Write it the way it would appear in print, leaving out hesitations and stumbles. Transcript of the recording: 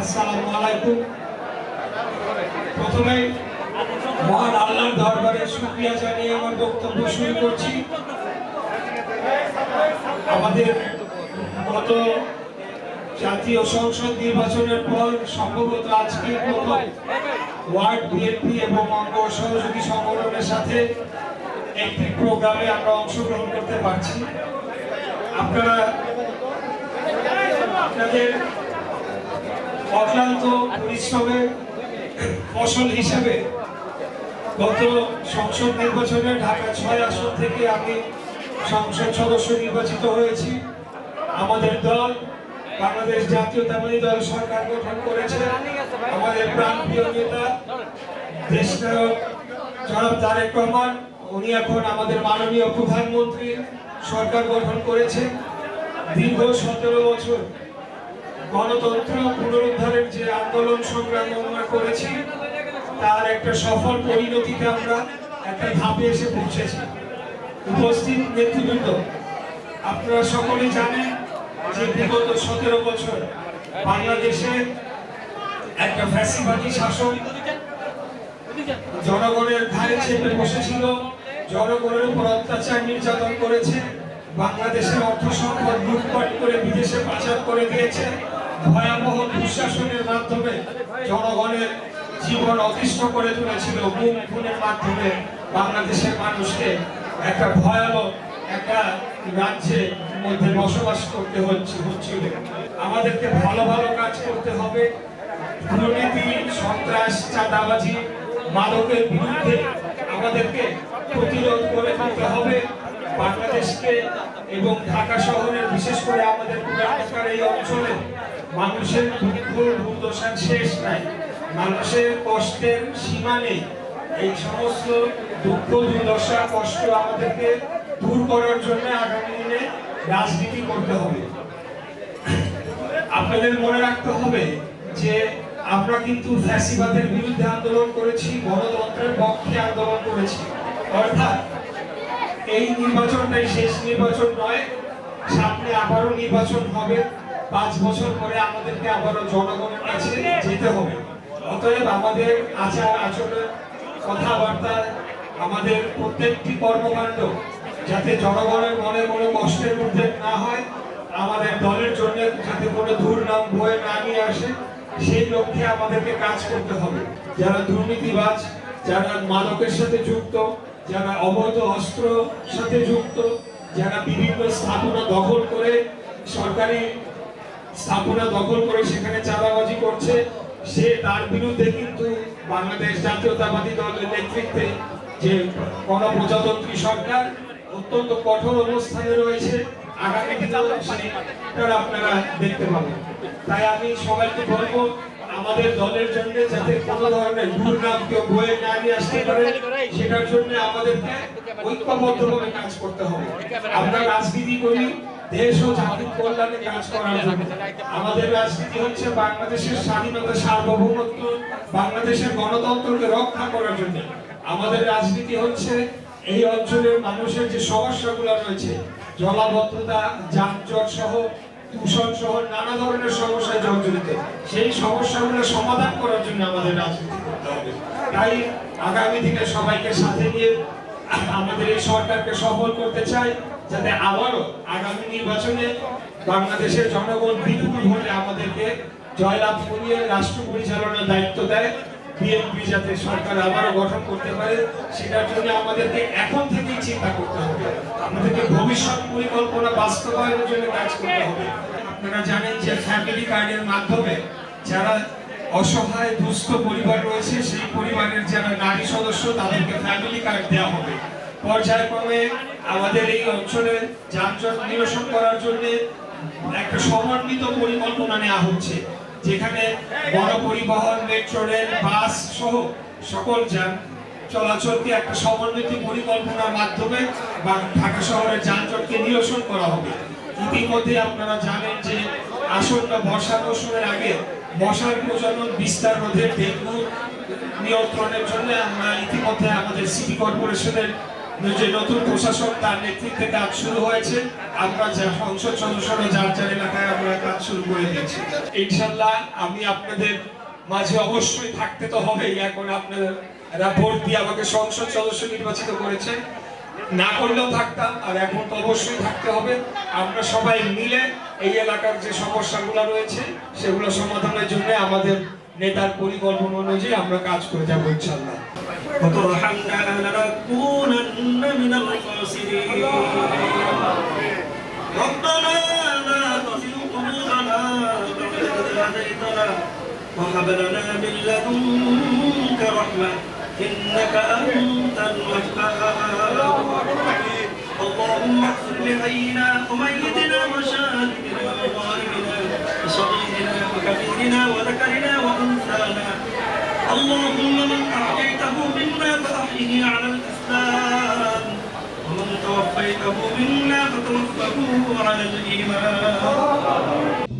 আসসালামু আলাইকুম। প্রথমে মহান আল্লাহর দরবারে শুকরিয়া জানিয়ে আমার বক্তব্য শুরু করছি। আমাদের গত জাতীয় সংসদ নির্বাচনের পর সম্ভবত আজকে প্রথম ওয়ার্ড বিএনপি এবং অঙ্গ সহযোগী সংগঠনের সাথে একটি প্রোগ্রামে আমরা অংশগ্রহণ করতে পারছি। আপনারা আপনাদের অক্লান্ত পরিশ্রমের ফসল হিসেবে গত সংসদ নির্বাচনে ঢাকা ৬ আসন থেকে আমি সংসদ সদস্য নির্বাচিত হয়েছি। আমাদের দল বাংলাদেশ জাতীয়তাবাদী দল সরকার গঠন করেছে। আমাদের প্রাণপ্রিয় নেতা দেশনায়ক জনাব তারেক রহমান, উনি এখন আমাদের মাননীয় প্রধানমন্ত্রী সরকার গঠন করেছে। দীর্ঘ ১৭ বছর গণতন্ত্র পুনরুদ্ধারের যে আন্দোলন সংগ্রাম আমরা করেছি, তার একটা সফল পরিণতিতে আমরা একটা ধাপে এসে পৌঁছেছি। উপস্থিত নেতৃবৃন্দ, আপনারা সকলেই জানেন যে বিগত ১৭ বছর বাংলাদেশে একটা ফ্যাসিবাদী শাসন জনগণের ঘাড়ে চেপে বসেছিল, জনগণের উপর অত্যাচার নির্যাতন করেছে, বাংলাদেশের অর্থ সম্পদ লুটপাট করে বিদেশে পাচার করে দিয়েছে, ভয়াবহ দুঃশাসনের মাধ্যমে জনগণের জীবন অতিষ্ঠ করে তুলেছিল, গুম খুনের মাধ্যমে বাংলাদেশের মানুষকে একটা ভয়াবহ একটা রাজ্যের মধ্যে বসবাস করতে হচ্ছিল। আমাদেরকে ভালো ভালো কাজ করতে হবে। দুর্নীতি, সন্ত্রাস, চাঁদাবাজি, মাদকের বিরুদ্ধে আমাদেরকে প্রতিরোধ করে দিতে হবে। বাংলাদেশকে এবং ঢাকা শহরের বিশেষ করে আমাদের পুরাতনকার এই অঞ্চলে মানুষের দুঃখ দুর্দশার শেষ নাই, মানুষের কষ্টের সীমা নেই। এই সমস্ত দুঃখ দুর্দশা কষ্ট আমাদেরকে দূর করার জন্য আগামী দিনে রাজনীতি করতে হবে। আপনাদের মনে রাখতে হবে যে আমরা কিন্তু ফ্যাসিবাদের বিরুদ্ধে আন্দোলন করেছি, গণতন্ত্রের পক্ষে আন্দোলন করেছি। অর্থাৎ এই নির্বাচনটাই শেষ নির্বাচন নয়, সামনে আবারও নির্বাচন হবে। ৫ বছর পরে আমাদেরকে আবারও জনগণের কাছে যেতে হবে। অতএব আমাদের আচার আচরণ, কথাবার্তা, আমাদের প্রত্যেকটি কর্মকাণ্ড যাতে জনগণের মনে কোনো কষ্টের মধ্যে না হয়, আমাদের দলের জন্য যাতে কোনো দুর্নাম বয়ে না নিয়ে আসে, সেই লক্ষ্যে আমাদেরকে কাজ করতে হবে। যারা দুর্নীতিবাজ, যারা মাদকের সাথে যুক্ত, যারা অবৈধ অস্ত্র সাথে যুক্ত, যারা বিভিন্ন স্থাপনা দখল করে সরকারি স্থাপনা দখল করে সেখানে চাঁদাবাজি করছে, সে তার বিরুদ্ধে কিন্তু বাংলাদেশ জাতীয়তাবাদী দলের নেতৃত্বে যে গণপ্রজাতন্ত্রী সরকার অত্যন্ত কঠোর অবস্থানে রয়েছে। আগামী দিনেও সেটা আপনারা দেখতে পাবেন। তাই আমি সবাইকে বলবো, আমাদের দলের জন্য যাতে কোনো ধরনের দুর্নাম কেউ বয়ে না নিয়ে আসতে পারে, সেটার জন্য আমাদেরকে ঐক্যবদ্ধভাবে কাজ করতে হবে। আমরা রাজনীতি করি দেশ ও জাতির কল্যাণে কাজ করার জন্য। আমাদের রাজনীতি হচ্ছে বাংলাদেশের স্বাধীনতা, সার্বভৌমত্ব, বাংলাদেশের গণতন্ত্রকে রক্ষা করার জন্য। আমাদের রাজনীতি হচ্ছে এই অঞ্চলের মানুষের যে সমস্যাগুলো রয়েছে, জলাবদ্ধতা, যানজট সহ, দূষণ সহ নানা ধরনের সমস্যায় জর্জরিত, সেই সমস্যাগুলো সমাধান করার জন্য আমাদের রাজনীতি করতে হবে। তাই আগামী দিনে সবাইকে সাথে নিয়ে আমাদের এই সরকারকে সফল করতে চাই, যাতে আবারও আগামী নির্বাচনে বাংলাদেশের জনগণ বিপুল ভোটে আমাদেরকে জয়লাভ করিয়ে রাষ্ট্র পরিচালনার দায়িত্ব দেয়। বিএনপি যাতে সরকার আবারও গঠন করতে পারে, সেটার জন্য আমাদেরকে এখন থেকেই চিন্তা করতে হবে। আমাদেরকে ভবিষ্যৎ পরিকল্পনা বাস্তবায়নের জন্য কাজ করতে হবে। আপনারা জানেন যে ফ্যামিলি কার্ডের মাধ্যমে যারা অসহায় দুস্থ পরিবার রয়েছে, সেই পরিবারের যারা নারী সদস্য, তাদেরকে ফ্যামিলি কার্ড দেওয়া হবে। পর্যায়ক্রমে আমাদের এই অঞ্চলে যানজট নিরসন করার জন্য একটা সমন্বিত পরিকল্পনা নেওয়া হচ্ছে, যেখানে গণপরিবহন, মেট্রো রেল, বাস সহ সকল যান চলাচলকে একটা সমন্বিত পরিকল্পনার মাধ্যমে ঢাকা শহরের যানজটকে নিরসন করা হবে। ইতিমধ্যে আপনারা জানেন যে আসন্ন বর্ষা মৌসুমের আগে মশার প্রজনন বিস্তার রোধে ডেঙ্গু নিয়ন্ত্রণের জন্য আমরা ইতিমধ্যে আমাদের সিটি কর্পোরেশনের যে নতুন প্রশাসক তার নেতৃত্বে কাজ শুরু হয়েছে। আমরা সংসদ সদস্যরা যার যার এলাকায় আমরা কাজ শুরু করে দিয়েছি। ইনশাল্লাহ আমি আপনাদের মাঝে অবশ্যই থাকতে তো হবেই। এখন আপনারা ভোট দিয়ে আমাকে সংসদ সদস্য নির্বাচিত করেছেন, না করলেও থাকতাম, আর এখন তো অবশ্যই থাকতে হবে। আমরা সবাই মিলে এই এলাকার যে সমস্যাগুলো রয়েছে সেগুলো সমাধানের জন্য আমাদের নেতার পরিকল্পনা অনুযায়ী আমরা কাজ করে যাবো ইনশাল্লাহ। وترحمنا لنكونن من الخاسرين ربنا لا تزغ قلوبنا بعد إذ هديتنا وهب لنا من لدنك رحمة إنك أنت الوهاب اللهم اغفر لحينا وميتنا وشاهدنا وغائبنا وصغيرنا وكبيرنا وذكرنا وأنثانا اللهم من أحييته منا فأحيه على الإسلام ومن توفيته منا فتوفه على الإيمان